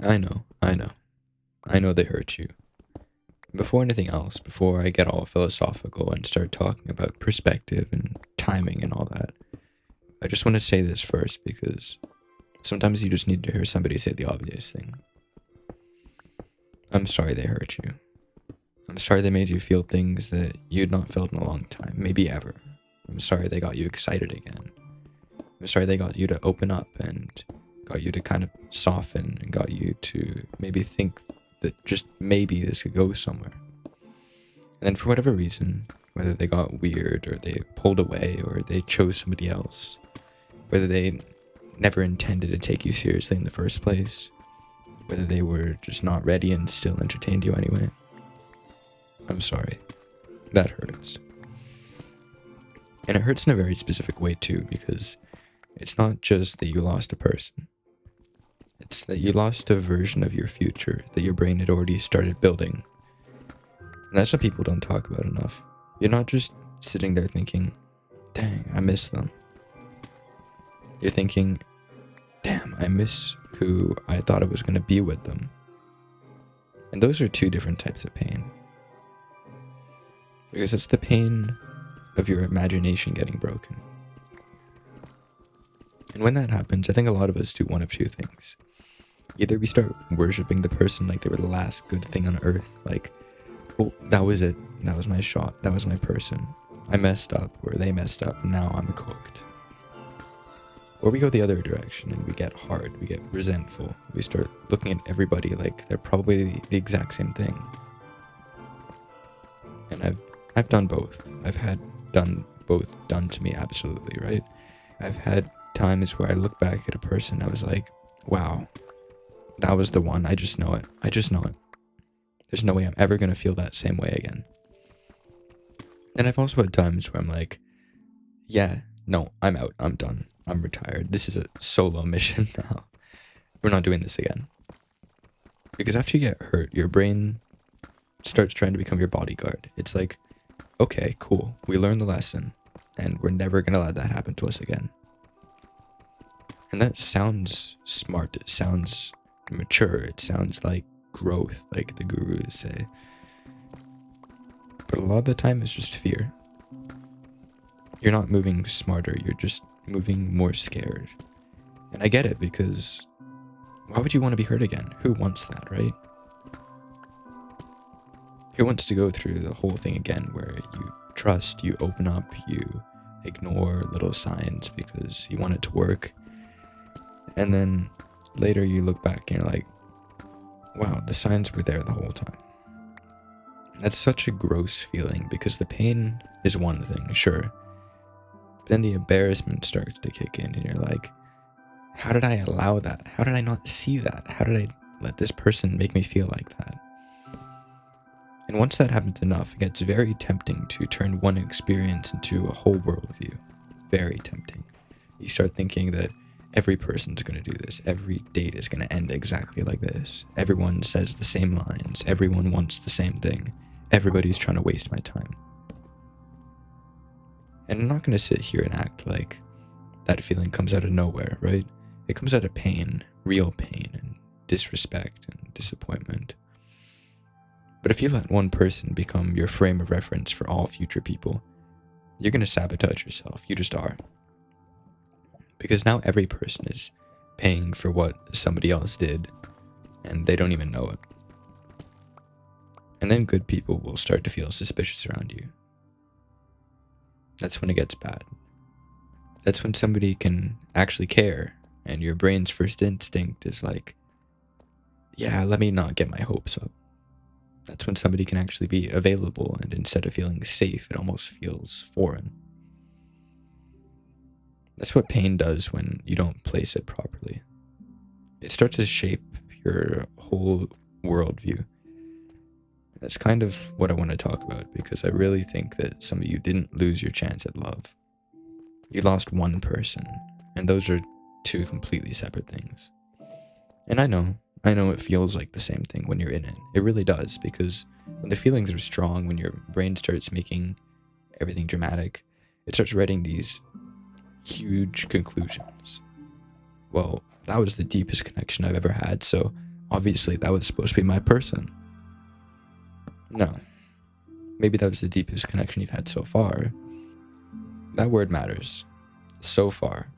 I know they hurt you. Before anything else, before I get all philosophical and start talking about perspective and timing and all that, I just want to say this first because sometimes you just need to hear somebody say the obvious thing. I'm sorry they hurt you. I'm sorry they made you feel things that you'd not felt in a long time, maybe ever. I'm sorry they got you excited again. I'm sorry they got you to open up and got you to kind of soften and got you to maybe think that just maybe this could go somewhere. And then for whatever reason, whether they got weird or they pulled away or they chose somebody else, whether they never intended to take you seriously in the first place, whether they were just not ready and still entertained you anyway, I'm sorry. That hurts. And it hurts in a very specific way too, because it's not just that you lost a person. It's that you lost a version of your future that your brain had already started building. And that's what people don't talk about enough. You're not just sitting there thinking, dang, I miss them. You're thinking, damn, I miss who I thought I was going to be with them. And those are two different types of pain. Because it's the pain of your imagination getting broken. And when that happens, I think a lot of us do one of two things. Either we start worshipping the person like they were the last good thing on earth, like, oh, that was it, that was my shot, that was my person. I messed up, or they messed up, and now I'm cooked. Or we go the other direction and we get hard, we get resentful. We start looking at everybody like they're probably the exact same thing. And I've done both. I've had done both done to me, absolutely, right? I've had times where I look back at a person, I was like, wow, that was the one. I just know it. I just know it. There's no way I'm ever going to feel that same way again. And I've also had times where I'm like, yeah, no, I'm out. I'm done. I'm retired. This is a solo mission now. We're not doing this again. Because after you get hurt, your brain starts trying to become your bodyguard. It's like, okay, cool. We learned the lesson, and we're never going to let that happen to us again. And that sounds smart. It sounds mature. It sounds like growth, like the gurus say. But a lot of the time, it's just fear. You're not moving smarter. You're just moving more scared. And I get it, because why would you want to be hurt again? Who wants that, right? Who wants to go through the whole thing again where you trust, you open up, you ignore little signs because you want it to work, and then later you look back and you're like, wow, the signs were there the whole time. That's such a gross feeling, because the pain is one thing, sure. But then the embarrassment starts to kick in and you're like, how did I allow that? How did I not see that? How did I let this person make me feel like that? And once that happens enough, it gets very tempting to turn one experience into a whole worldview. Very tempting. You start thinking that every person's going to do this. Every date is going to end exactly like this. Everyone says the same lines. Everyone wants the same thing. Everybody's trying to waste my time. And I'm not going to sit here and act like that feeling comes out of nowhere, right? It comes out of pain, real pain, and disrespect and disappointment. But if you let one person become your frame of reference for all future people, you're going to sabotage yourself. You just are. Because now every person is paying for what somebody else did, and they don't even know it. And then good people will start to feel suspicious around you. That's when it gets bad. That's when somebody can actually care, and your brain's first instinct is like, yeah, let me not get my hopes up. That's when somebody can actually be available, and instead of feeling safe, it almost feels foreign. That's what pain does when you don't place it properly. It starts to shape your whole worldview. That's kind of what I want to talk about, because I really think that some of you didn't lose your chance at love. You lost one person, and those are two completely separate things. And I know it feels like the same thing when you're in it. It really does, because when the feelings are strong, when your brain starts making everything dramatic, it starts writing these huge conclusions. Well, that was the deepest connection I've ever had, so Obviously, that was supposed to be my person. No. Maybe that was the deepest connection you've had so far. That word matters. So far.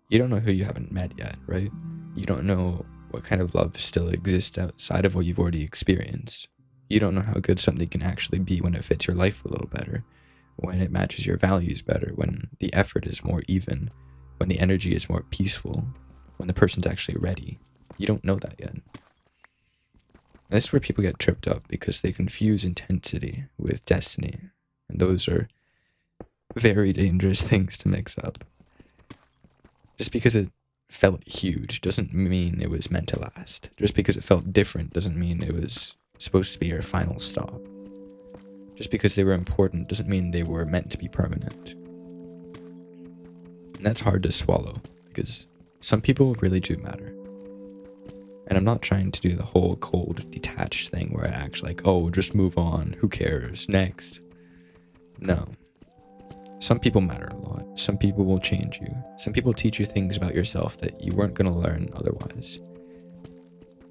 You don't know who you haven't met yet, right? You don't know what kind of love still exists outside of what you've already experienced. You don't know how good something can actually be when it fits your life a little better, when it matches your values better, when the effort is more even, when the energy is more peaceful, when the person's actually ready. You don't know that yet. And this is where people get tripped up because they confuse intensity with destiny. And those are very dangerous things to mix up. Just because it felt huge doesn't mean it was meant to last. Just because it felt different doesn't mean it was supposed to be your final stop. Just because they were important doesn't mean they were meant to be permanent. And that's hard to swallow because some people really do matter. And I'm not trying to do the whole cold, detached thing where I act like, oh, just move on, who cares, next. No. Some people matter a lot. Some people will change you. Some people teach you things about yourself that you weren't going to learn otherwise.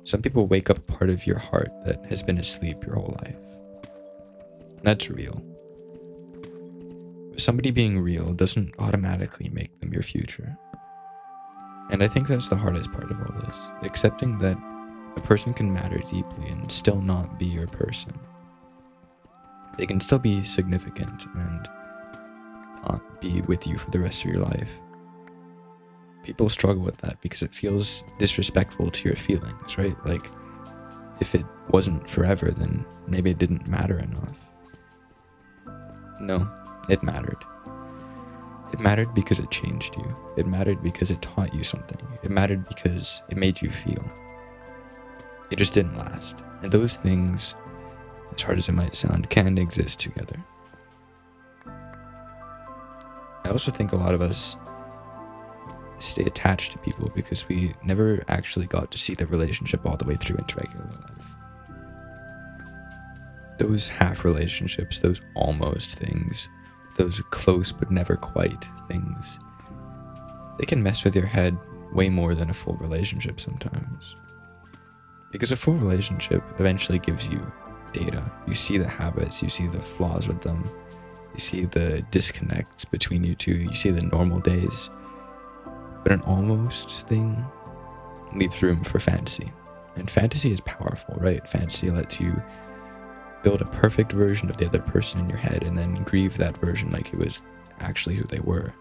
Some people wake up a part of your heart that has been asleep your whole life. That's real. But somebody being real doesn't automatically make them your future. And I think that's the hardest part of all this. Accepting that a person can matter deeply and still not be your person. They can still be significant and not be with you for the rest of your life. People struggle with that because it feels disrespectful to your feelings, right? Like, if it wasn't forever, then maybe it didn't matter enough. No, it mattered. It mattered because it changed you. It mattered because it taught you something. It mattered because it made you feel. It just didn't last. And those things, as hard as it might sound, can exist together. I also think a lot of us stay attached to people because we never actually got to see the relationship all the way through into regular life. Those half relationships, those almost things, those close but never quite things, they can mess with your head way more than a full relationship sometimes. Because a full relationship eventually gives you data. You see the habits, you see the flaws with them, you see the disconnects between you two, you see the normal days. But an almost thing leaves room for fantasy. And fantasy is powerful, right? Fantasy lets you build a perfect version of the other person in your head and then grieve that version like it was actually who they were.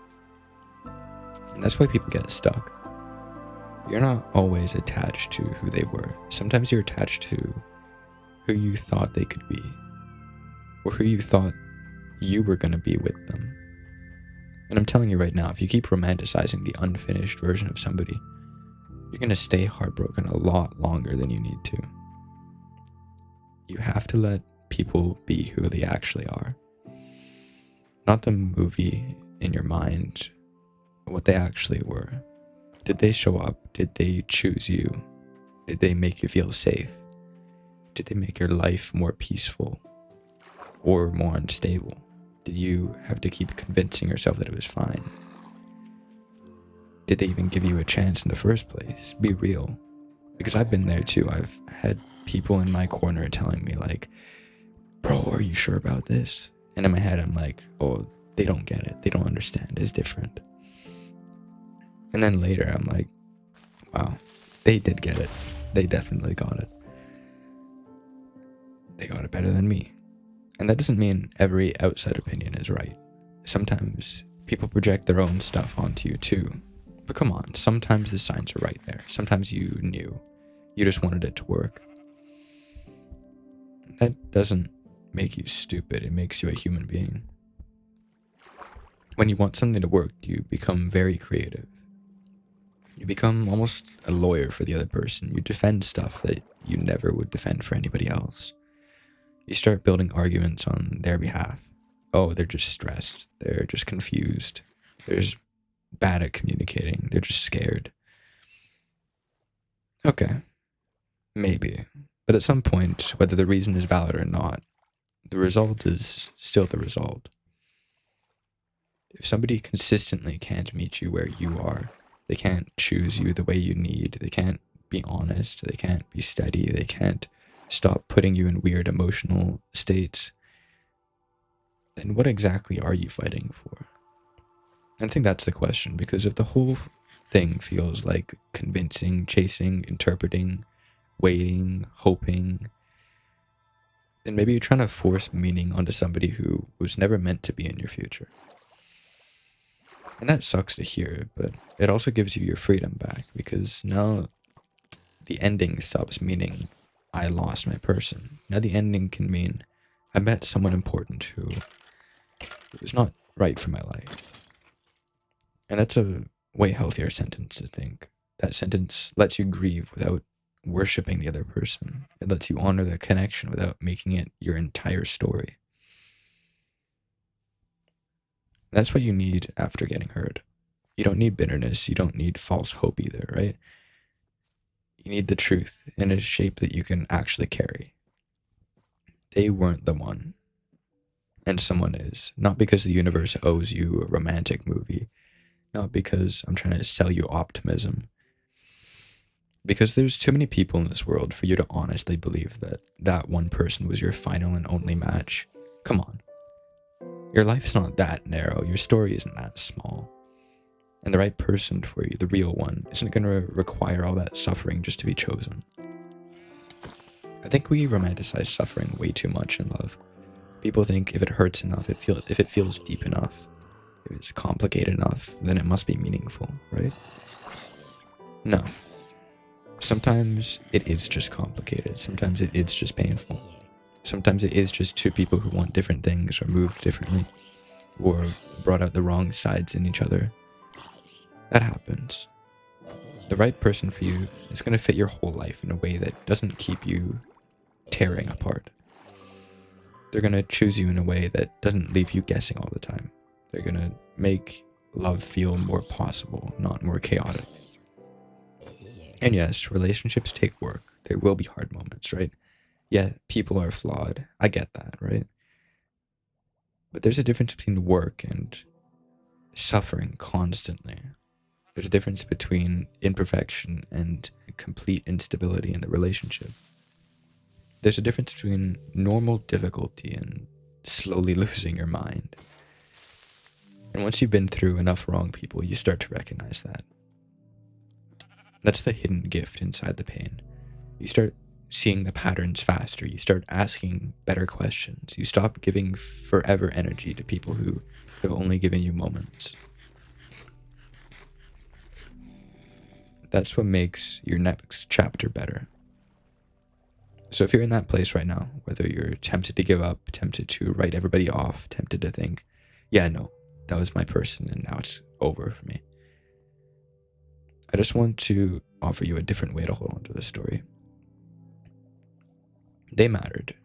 And that's why people get stuck. You're not always attached to who they were. Sometimes you're attached to who you thought they could be, or who you thought you were going to be with them. And I'm telling you right now, if you keep romanticizing the unfinished version of somebody, you're going to stay heartbroken a lot longer than you need to. You have to let people be who they actually are. Not the movie in your mind, but what they actually were. Did they show up? Did they choose you? Did they make you feel safe? Did they make your life more peaceful or more unstable? Did you have to keep convincing yourself that it was fine? Did they even give you a chance in the first place? Be real. Because I've been there too. I've had people in my corner telling me like, bro, are you sure about this? And in my head, I'm like, oh, they don't get it. They don't understand. It's different. And then later, I'm like, wow, they did get it. They definitely got it. They got it better than me. And that doesn't mean every outside opinion is right. Sometimes people project their own stuff onto you too. But come on, sometimes the signs are right there. Sometimes you knew. You just wanted it to work. That doesn't make you stupid. It makes you a human being. When you want something to work, you become very creative. You become almost a lawyer for the other person. You defend stuff that you never would defend for anybody else. You start building arguments on their behalf. Oh, they're just stressed. They're just confused. They're just bad at communicating. They're just scared. Okay, maybe. But at some point, whether the reason is valid or not, the result is still the result. If somebody consistently can't meet you where you are, they can't choose you the way you need, they can't be honest, they can't be steady, they can't stop putting you in weird emotional states, then what exactly are you fighting for? I think that's the question, because if the whole thing feels like convincing, chasing, interpreting, waiting, hoping, then maybe you're trying to force meaning onto somebody who was never meant to be in your future. And that sucks to hear, but it also gives you your freedom back, because now the ending stops meaning I lost my person. Now the ending can mean I met someone important who was not right for my life. And that's a way healthier sentence to think. That sentence lets you grieve without worshipping the other person. It lets you honor the connection without making it your entire story. That's what you need after getting hurt. You don't need bitterness. You don't need false hope either, right? You need the truth in a shape that you can actually carry. They weren't the one, and someone is. Not because the universe owes you a romantic movie. Not because I'm trying to sell you optimism. Because there's too many people in this world for you to honestly believe that that one person was your final and only match. Come on. Your life's not that narrow. Your story isn't that small. And the right person for you, the real one, isn't going to require all that suffering just to be chosen. I think we romanticize suffering way too much in love. People think if it hurts enough, if it feels deep enough, if it's complicated enough, then it must be meaningful, right? No. Sometimes it is just complicated. Sometimes it is just painful. Sometimes it is just two people who want different things or moved differently or brought out the wrong sides in each other. That happens. The right person for you is going to fit your whole life in a way that doesn't keep you tearing apart. They're going to choose you in a way that doesn't leave you guessing all the time. They're going to make love feel more possible, not more chaotic. And yes, relationships take work. There will be hard moments, right? Yeah, people are flawed. I get that, right? But there's a difference between work and suffering constantly. There's a difference between imperfection and complete instability in the relationship. There's a difference between normal difficulty and slowly losing your mind. And once you've been through enough wrong people, you start to recognize that. That's the hidden gift inside the pain. You start seeing the patterns faster. You start asking better questions. You stop giving forever energy to people who have only given you moments. That's what makes your next chapter better. So if you're in that place right now, whether you're tempted to give up, tempted to write everybody off, tempted to think, yeah, no, that was my person and now it's over for me, I just want to offer you a different way to hold on to the story. They mattered.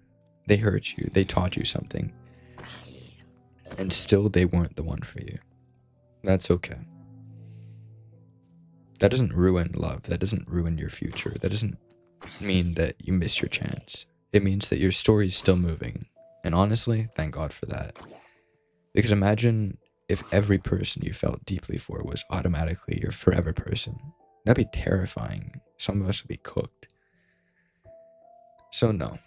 They hurt you. They taught you something. And still they weren't the one for you. That's okay. That doesn't ruin love. That doesn't ruin your future. That doesn't mean that you miss your chance. It means that your story is still moving. And honestly, thank God for that. Because imagine if every person you felt deeply for was automatically your forever person. That'd be terrifying. Some of us would be cooked. So no.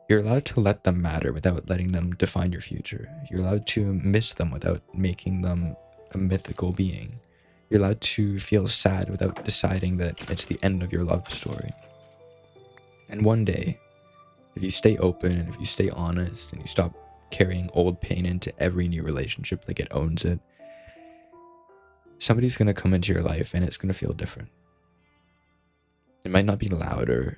You're allowed to let them matter without letting them define your future. You're allowed to miss them without making them a mythical being. You're allowed to feel sad without deciding that it's the end of your love story. And one day, if you stay open and if you stay honest and you stop carrying old pain into every new relationship like it owns it, somebody's going to come into your life and it's going to feel different. It might not be louder,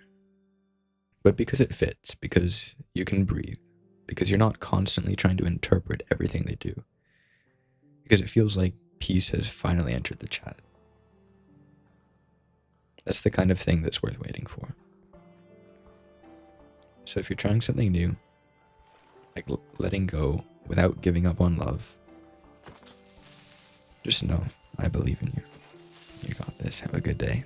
but because it fits, because you can breathe, because you're not constantly trying to interpret everything they do, because it feels like peace has finally entered the chat. That's the kind of thing that's worth waiting for. So if you're trying something new, like letting go without giving up on love, just know I believe in you. You got this. Have a good day.